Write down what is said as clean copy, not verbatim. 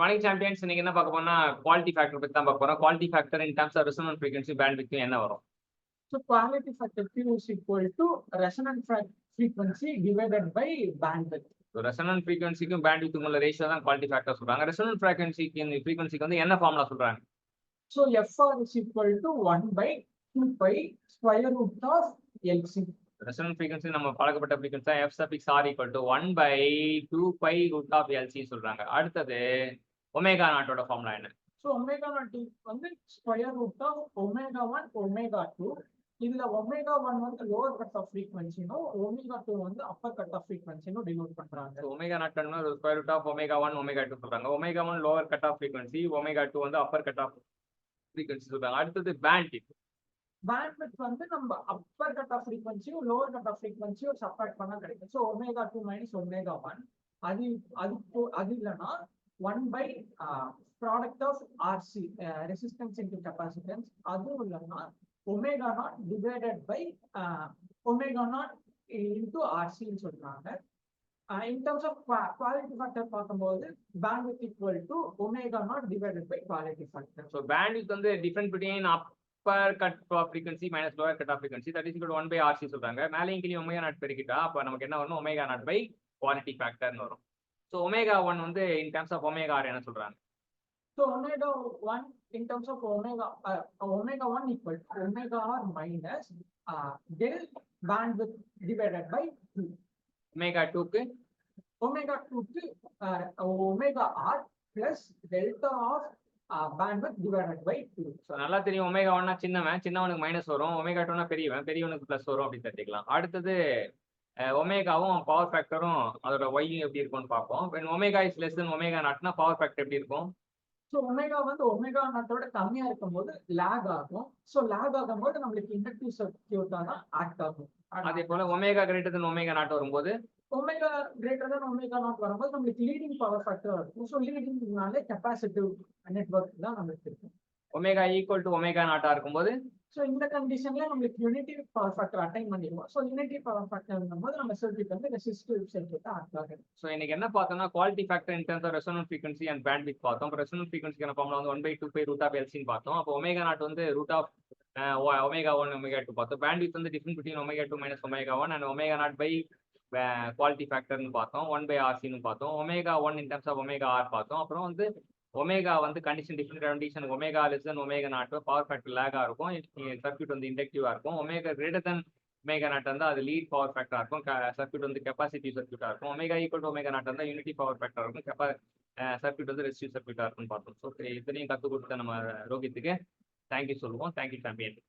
Morning champions நீங்க என்ன பார்க்க போறோம்னா குவாலிட்டி ஃபேக்டர் பத்தி தான் பார்க்க போறோம். Quality factor in terms of resonant frequency bandwidth என்ன வரும்? So quality factor Q is equal to resonant frequency divided by bandwidth. So resonant ஃப்ரீக்வன்சிக்கும் பேண்ட்வித்துக்கும் உள்ள ரேஷியோ தான் குவாலிட்டி ஃபேக்டர் சொல்றாங்க. ரெசோனன்ட் ஃப்ரீக்வன்சிக்கு வந்து என்ன ஃபார்முலா சொல்றாங்க? So FR is equal to 1 by 2 pi square root of LC. Resonant frequency நம்ம பழக்கப்பட்ட ஃப்ரீக்வன்சி தான் F suffix R equal to 1 by 2 pi root of LC சொல்றாங்க. அடுத்தது ஒமேகா நாட்டோட ஃபார்முலா என்ன? So omega naught is வந்து square root of omega 1 omega 2. இதுல omega 1 வந்து lower cut of frequency நோ omega 2 வந்து upper cut of frequency நோ denote பண்றாங்க. So omega naught னா square root of omega 1 omega 2 சொல்றாங்க. omega 1 lower cut of frequency, omega 2 வந்து upper cut of frequency சொல்றாங்க. அடுத்தது bandwidth. Bandwidth வந்து நம்ம upper cut of frequency lower cut of frequency subtract பண்ணா கிடைக்கும். So omega 2 minus omega 1 அது இல்லனா 1 by product of RC resistance into capacitance அது இல்லனா omega naught divided by omega naught into RC ன்னு சொல்றாங்க. In terms of quality factor பார்க்கும்போது bandwidth equal to omega naught divided by quality factor. So bandwidth வந்து difference between upper cut of frequency minus lower cut of frequency that is equal to 1 by RC சொல்றாங்க. மேலேயும் கீழே omega naught பெருக்கிட்டா அப்ப நமக்கு என்ன வரும்? omega naught by quality factor ன்னு வரும். So omega 1 வந்து in terms of omega R என்ன சொல்றாங்க? So omega 1 in terms of omega 1 equal to omega R minus del bandwidth divided by 2. omega 2 க்கு omega 2 க்கு omega R plus delta of bandwidth divided by 2. So நல்லா தெரியும் omega 1னா சின்னவனுக்கு minus வரும், omega 2னா பெரியவனுக்கு plus வரும் அப்படின்னு தெரிஞ்சுக்கலாம். அடுத்தது ஒமேகாவும் பவர் ஃபேக்டரும் அதோட ஒய்யும் எப்படி இருக்கும்னு பார்ப்போம். when omega is less than omega நாட்னா பவர் ஃபேக்டர் எப்படி இருக்கும்? ஸோ ஒமேகா வந்து ஒமேகா நாட்டோட கம்மியா இருக்கும்போது லேக் ஆகும். ஸோ லேக் ஆகும்போது நம்மளுக்கு இண்டக்டிவ் சர்க்யூட்டா தான் ஆக்ட் ஆகும். அதே போல omega greater than omega naught வரும்போது omega greater than omega naught வரும்போது நம்மளுக்கு லீடிங் பவர் ஃபேக்டர் இருக்கும். ஸோ லீடிங்னாலே கெப்பாசிட்டிவ் நெட்வொர்க் தான் நம்மளுக்கு இருக்கும். ஒமேகா ஈக்குவல் டு ஒமேகா நாட்டா இருக்கும்போது ஸோ இந்த கண்டிஷன்ல நம்மளுக்கு யூனிட்டி பவர் ஃபேக்டர் அட்டைன் பண்ணிடுவோம். ஸோ யூனிட்டி பவர் ஃபேக்டர் போது நம்ம சர்க்யூட் வந்து ரெசிஸ்டிவ் சர்க்யூட்டா ஆக்ட் ஆகும். ஸோ இன்னைக்கு என்ன பார்த்தோம்னா quality factor in terms of resonant frequency and bandwidth பார்த்தோம். இப்போ ரெசோனன்ட் ஃப்ரீக்வன்சிக்கான ஃபார்முலா வந்து 1 by 2 pi root of LC ன்னு பார்த்தோம். அப்போ ஒமேகா நாட் வந்து ரூட் ஆஃப் ஒமேகா 1 ஒமேகா 2 பார்த்தோம். பேண்ட்விட்த் வந்து difference between omega 2 minus omega 1 and omega naught by quality ஃபேக்டர்னு பார்த்தோம். 1 by RC ன்னு பார்த்தோம். Omega 1 in terms of omega R பார்த்தோம். அப்புறம் வந்து ஒமேகா வந்து different condition omega less than omega naught power factor லேகா இருக்கும், சர்க்யூட் வந்து இண்டக்டிவா இருக்கும். Omega greater than omega naught இருந்தால் அது லீட் பவர் ஃபேக்டரா இருக்கும், சர்க்யூட் வந்து கெப்பாசிட்டிவ் சர்க்யூட்டா இருக்கும். Omega equal to omega naught இருந்தால் யூனிட்டி பவர் ஃபேக்டர் இருக்கும், சர்க்யூட் வந்து ரெசிஸ்டிவ் சர்க்யூட்டா இருக்கும்னு பார்த்தோம். ஸோ இத்தனையும் கற்றுக் கொடுத்த நம்ம ரோஹித்துக்கு தேங்க்யூ சொல்லுவோம். Thank you champion.